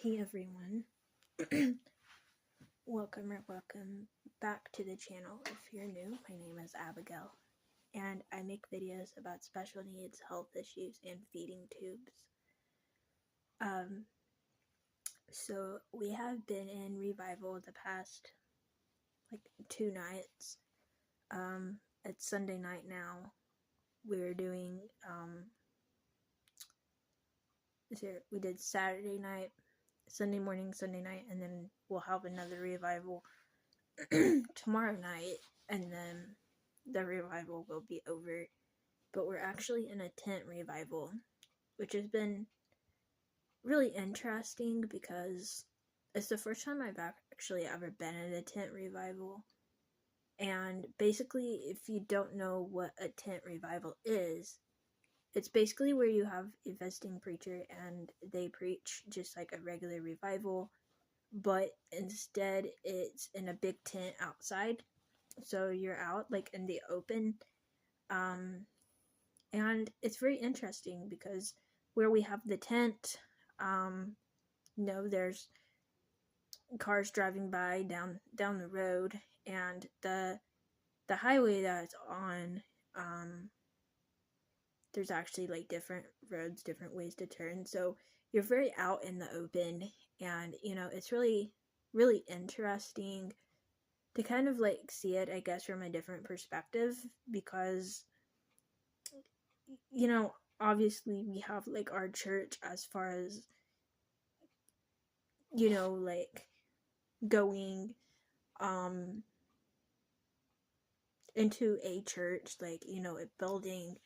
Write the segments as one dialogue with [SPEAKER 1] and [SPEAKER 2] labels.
[SPEAKER 1] Hey everyone, welcome back to the channel. If you're new, my name is Abigail, and I make videos about special needs, health issues, and feeding tubes. So we have been in revival the past, 2 nights. It's Sunday night now. We're doing, we did Saturday night, Sunday morning, Sunday night, and then we'll have another revival tomorrow night, and then the revival will be over. But we're actually in a tent revival, which has been really interesting because it's the first time I've actually ever been in a tent revival. And basically, if you don't know what a tent revival is, it's basically where you have a visiting preacher and they preach just like a regular revival, but instead it's in a big tent outside. So you're out like in the open. And it's very interesting because where we have the tent, there's cars driving by down the road, and the highway that it's on, there's actually like different roads, different ways to turn. So you're very out in the open, and it's really, really interesting to kind of like see it, I guess, from a different perspective, because obviously we have like our church as far as like going into a church, like a building,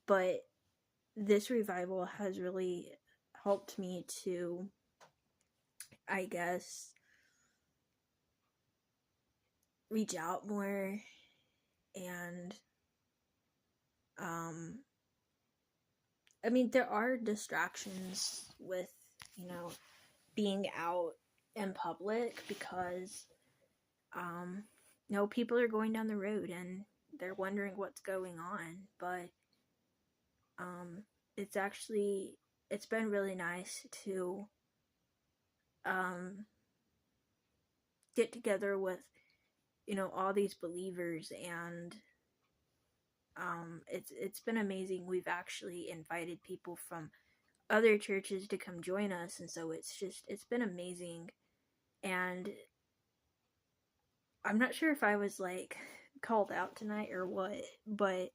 [SPEAKER 1] but this revival has really helped me to, I guess, reach out more. And I mean, there are distractions with being out in public because people are going down the road and they're wondering what's going on, but it's been really nice to get together with all these believers, and it's been amazing. We've actually invited people from other churches to come join us, and so it's been amazing. And I'm not sure if I was like called out tonight or what, but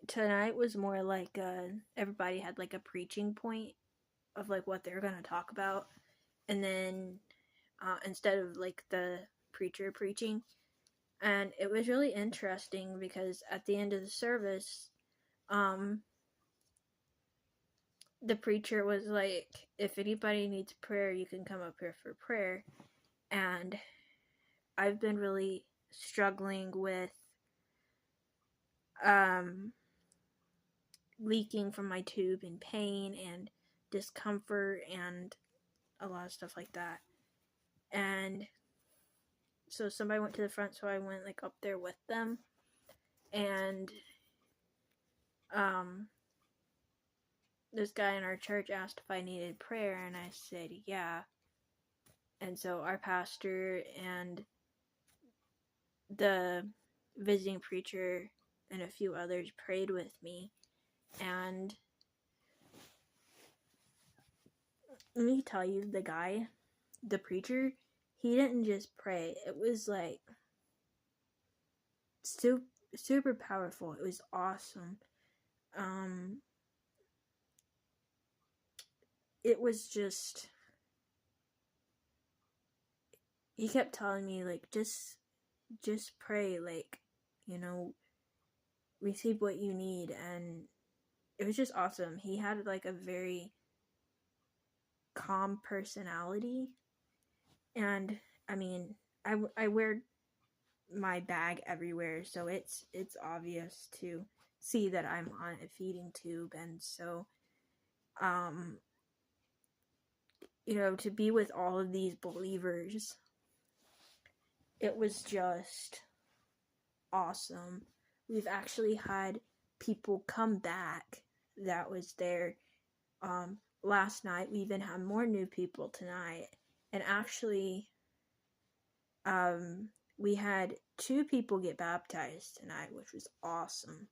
[SPEAKER 1] tonight was more like everybody had like a preaching point of like what they're gonna talk about, and then instead of like the preacher preaching. And it was really interesting because at the end of the service, the preacher was like, if anybody needs prayer, you can come up here for prayer. And I've been really struggling with leaking from my tube and pain and discomfort and a lot of stuff like that. And so somebody went to the front, so I went like up there with them. And this guy in our church asked if I needed prayer, and I said yeah. And so our pastor and the visiting preacher and a few others prayed with me. And let me tell you, the preacher, he didn't just pray. It was like super powerful. It was awesome. It was just, he kept telling me like, just pray, like, receive what you need. And it was just awesome. He had like a very calm personality. And I mean, I wear my bag everywhere, so it's obvious to see that I'm on a feeding tube. And so to be with all of these believers, it was just awesome. We've actually had people come back that was there last night we even had more new people tonight. And actually, we had 2 people get baptized tonight, which was awesome.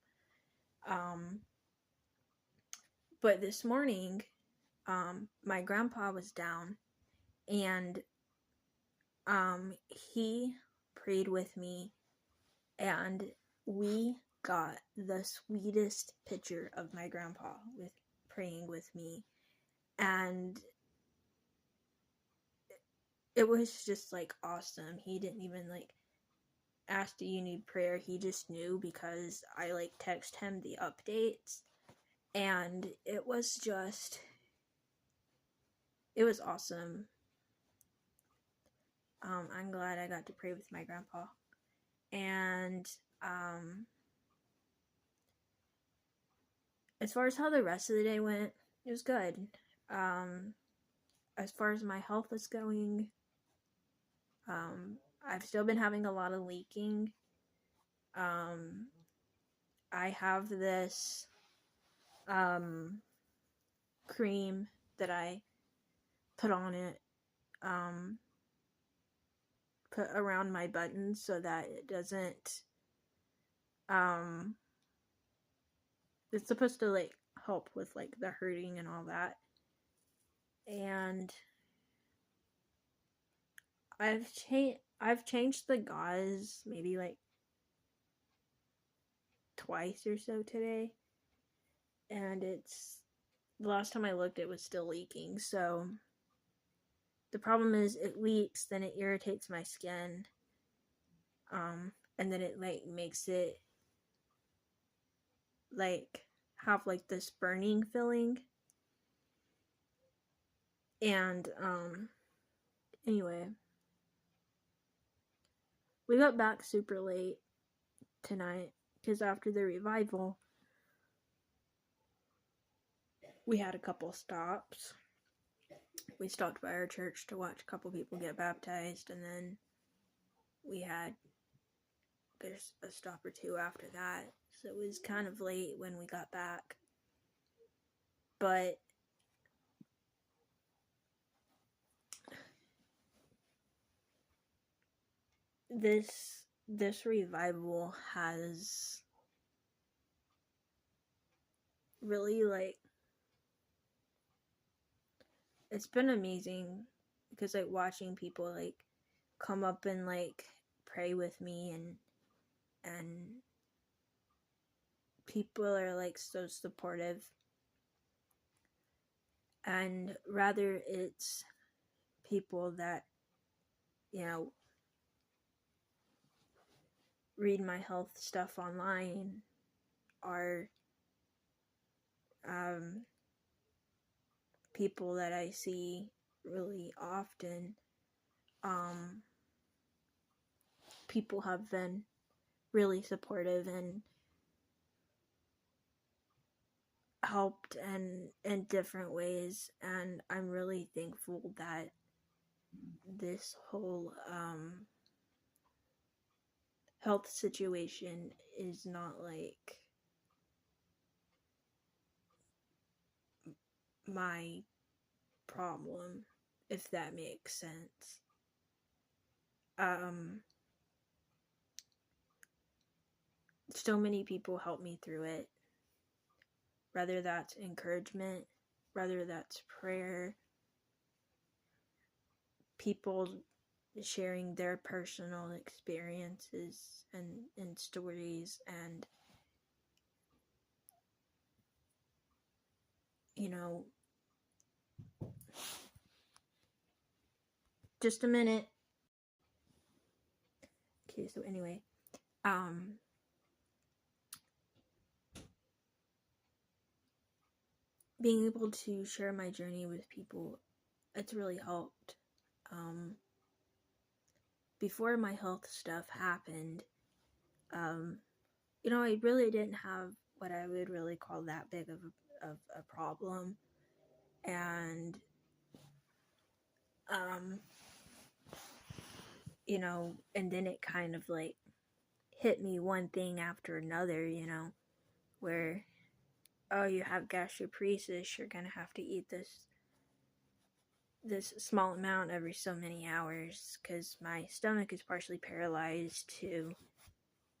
[SPEAKER 1] But this morning, my grandpa was down, and he prayed with me, and we got the sweetest picture of my grandpa with praying with me, and it was just like awesome. He didn't even like ask, do you need prayer? He just knew because I like text him the updates, and it was awesome. I'm glad I got to pray with my grandpa. And as far as how the rest of the day went, it was good. As far as my health is going, I've still been having a lot of leaking. I have this cream that I put on it, put around my buttons so that it doesn't, it's supposed to like help with like the hurting and all that. And I've changed the gauze maybe like twice or so today, and it's, the last time I looked it was still leaking. So the problem is it leaks, then it irritates my skin, and then it like makes it like have like this burning feeling. And anyway, we got back super late tonight because after the revival we had a couple stops. We stopped by our church to watch a couple people get baptized, and then there's a stop or two after that, so it was kind of late when we got back. But this revival has really like, it's been amazing because like watching people like come up and like pray with me, and people are like so supportive, and rather it's people that, you know, read my health stuff online, are people that I see really often. People have been really supportive and helped in different ways, and I'm really thankful that this whole health situation is not like my problem, if that makes sense. So many people help me through it, whether that's encouragement, whether that's prayer, people sharing their personal experiences and stories, and you know, just a minute. Okay, so anyway, being able to share my journey with people, it's really helped. Before my health stuff happened, you know, I really didn't have what I would really call that big of a problem. And you know, and then it kind of like hit me one thing after another, you know, where oh, you have gastroparesis, you're gonna have to eat this small amount every so many hours because my stomach is partially paralyzed, to,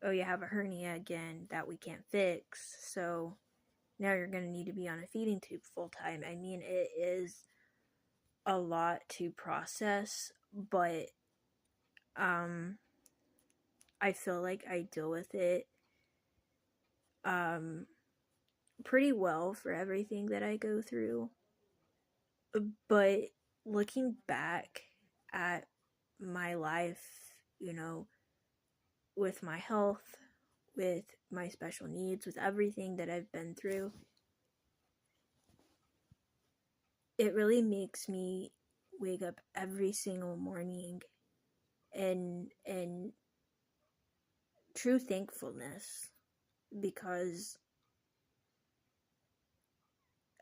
[SPEAKER 1] oh, you have a hernia again that we can't fix, so now you're going to need to be on a feeding tube full time. I mean, it is a lot to process, but I feel like I deal with it pretty well for everything that I go through. But looking back at my life, you know, with my health, with my special needs, with everything that I've been through, it really makes me wake up every single morning and true thankfulness, because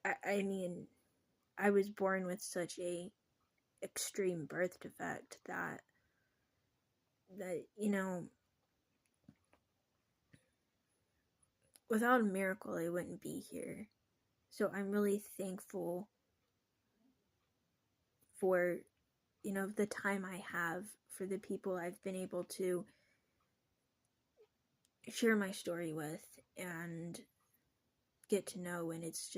[SPEAKER 1] I mean, I was born with such a extreme birth defect that you know, without a miracle I wouldn't be here. So I'm really thankful for, you know, the time I have, for the people I've been able to share my story with and get to know. And it's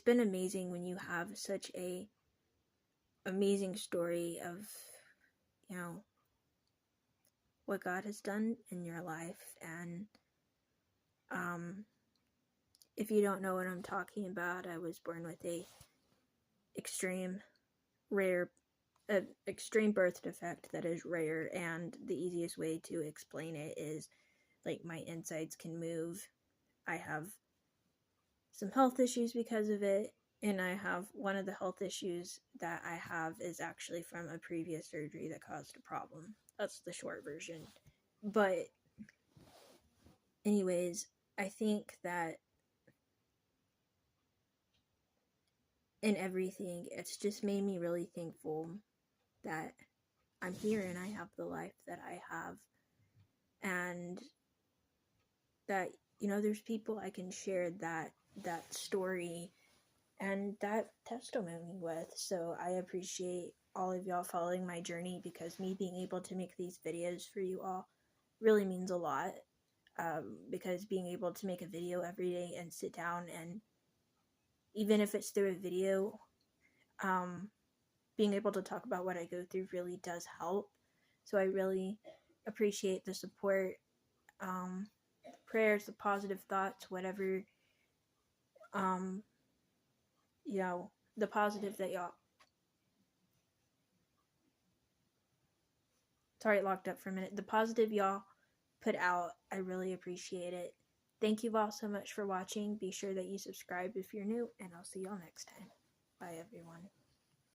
[SPEAKER 1] been amazing when you have such a amazing story of, you know, what God has done in your life. And if you don't know what I'm talking about, I was born with a extreme birth defect that is rare, and the easiest way to explain it is, like, my insides can move. I have some health issues because of it, and I have one of the health issues that I have is actually from a previous surgery that caused a problem. That's the short version. But anyways, I think that in everything, it's just made me really thankful that I'm here and I have the life that I have, and that, you know, there's people I can share that story and that testimony with. So I appreciate all of y'all following my journey, because me being able to make these videos for you all really means a lot. Because being able to make a video every day and sit down, and even if it's through a video, being able to talk about what I go through really does help. So I really appreciate the support, prayers, the positive thoughts, whatever, you know, the positive that y'all, sorry, it locked up for a minute, the positive y'all put out, I really appreciate it. Thank you all so much for watching. Be sure that you subscribe if you're new, and I'll see y'all next time. Bye, everyone.